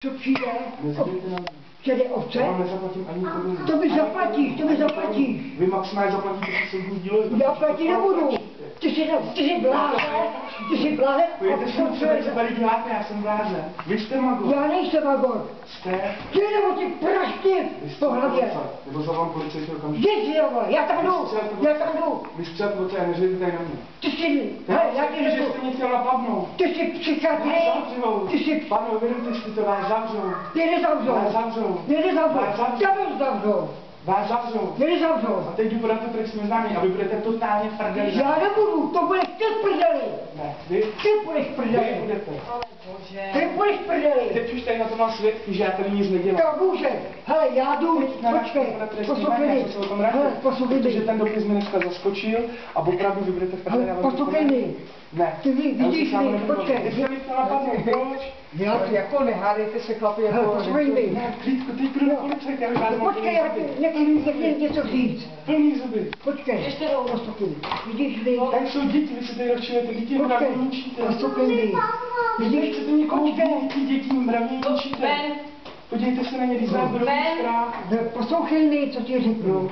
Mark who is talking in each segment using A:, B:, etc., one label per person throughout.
A: Co přijde? Přijde ovce?
B: Já nezaplatím ani korunu.
A: To mi zaplatíš, to mi zaplatíš.
B: Vy maximálně zaplatíte soudní dílo.
A: Já platit nebudu. Ty jsi blázen, ty jsi blázen.
B: Pojďte si co tady děláte, já jsem blázen. Vy jste magor.
A: Já nejsem magor.
B: Jste?
A: Ty nebo ty prašky po hlavě.
B: Nebo zavolám policajti okamžitě.
A: Jdi si jo, já tam jdu, já tam jdu.
B: Vy střelb do té, nežijte tady na mě.
A: Ty jsi, já ti
B: že
A: řeknu.
B: jste mě chtěl napadnout.
A: Ty jsi psychiatry, ty jsi...
B: Pane, uvědomte si to, vás zavřou.
A: Ty nezavřou.
B: Vás zavřou.
A: Ty nezavřou. Tebe zavřou.
B: Vás zavřou.
A: Ty nezavřou.
B: A teď jdu podat to trestní oznámení a vy budete totálně v prdeli.
A: Já nebudu, to budeš ty v prdeli.
B: Ne, vy?
A: Ty budeš v prdeli.
B: Vy budete.
A: Ty budeš v prdeli.
B: Teď už tady na to mám svědky, že já tady nic nedělám.
A: To může. Hele, já jdu, počkej, poslouchej mi.
B: Protože ten dopis mi dneska zaskočil a opravdu vy budete v prdeli.
A: Poslouchej mi.
B: Ne.
A: Ty vidíš mi, počkej.
B: Teď se mi chtěl napadnout, proč?
A: Já to jako nehádejte se chlapi jako... Poslouchej mi.
B: Ne, klidku, teď půjdu na policajt, já bych vás mohl
A: Počkej, nechci něco říct.
B: plný zuby.
A: Počkej, poslouchej. Vidíš mi.
B: Tady jsou děti, vy si tady rozčilujete, děti mravně ničíte.
A: Poslouchej mi.
B: Vidíš, chcete někoho ubít, ty děti mravně ničíte. Podívejte se na ně, když vás budou strach.
A: Poslouchej mi, co ti řeknu.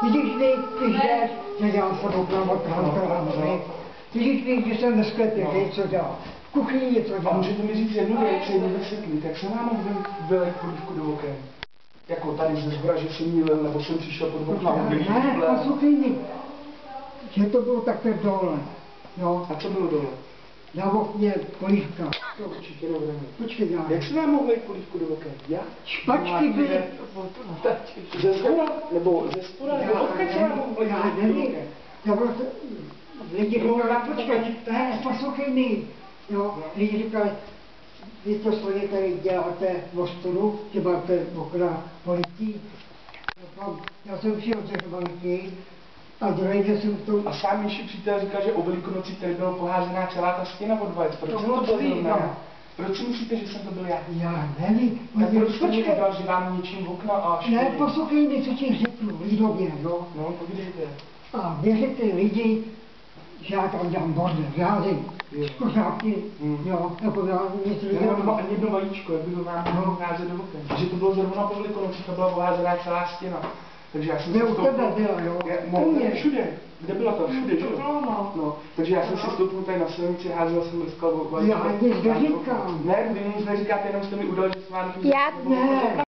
A: Vidíš mi, ty žiješ, že dělám fotogramu, vidíš mi, že jsem ve sklepě, že něco dělám. V kuchyni něco
B: A
A: dělám.
B: můžete mi říct jednu věc, jednu vysvětlit, jak se vám mohl vylejt polívku do oken? Jako tady ze zhora, že jsem mýlil, nebo jsem přišel pod okna,
A: Ne, poslouchej mi, že to bylo takhle dole, jo.
B: A co bylo dole?
A: Na okně polívka.
B: To určitě dobré.
A: Počkej, já.
B: Jak se vám mohl vylejt polívku do oken? Já?
A: Špačky byly.
B: Ze zhora? Nebo ze spoda? Nebo odkud se vám mohl vylejt
A: Já
B: polívku do
A: nevím.
B: oken?
A: Já bylo to... Lidi říkali, počkej, ne, poslouchej mi. Jo, lidi říkali, vy to svoje tady děláte v ostudu, že máte okna polití. Já jsem přijel ze Hvanky a druhý den jsem to...
B: A sám Míši přítel říkal, že o Velikonocích tady byla poházená celá ta stěna od vajec. Proč
A: To
B: jsem
A: bylo
B: to byl
A: tvý,
B: zrovna?
A: no.
B: Proč si myslíte, že jsem to byl já?
A: Já nevím.
B: Tak proč jste mi
A: Počkej,
B: říkal, že vám ničím okna a školy?
A: ne, poslouchej mi, co ti řeknu, lidově, jo.
B: No, povídejte.
A: A věřte lidi, že já tam dělám bordel, žádný kořáky, jo, jako já něco
B: Já
A: dělám.
B: mám ani jedno vajíčko, jak by vám házet do oken. Že to bylo zrovna po Velikonocích a byla poházená celá stěna. Takže já jsem
A: Kde
B: si
A: u tebe byla, jo?
B: Ne, všude. Kde byla to? Všude, že jo? No. Takže já jsem si stoupnul tady na silnici, házel jsem mrskal vajíčko.
A: Já nic neříkám.
B: Ne, vy nic neříkáte, jenom jste mi udali, že jsem vám
A: Ne.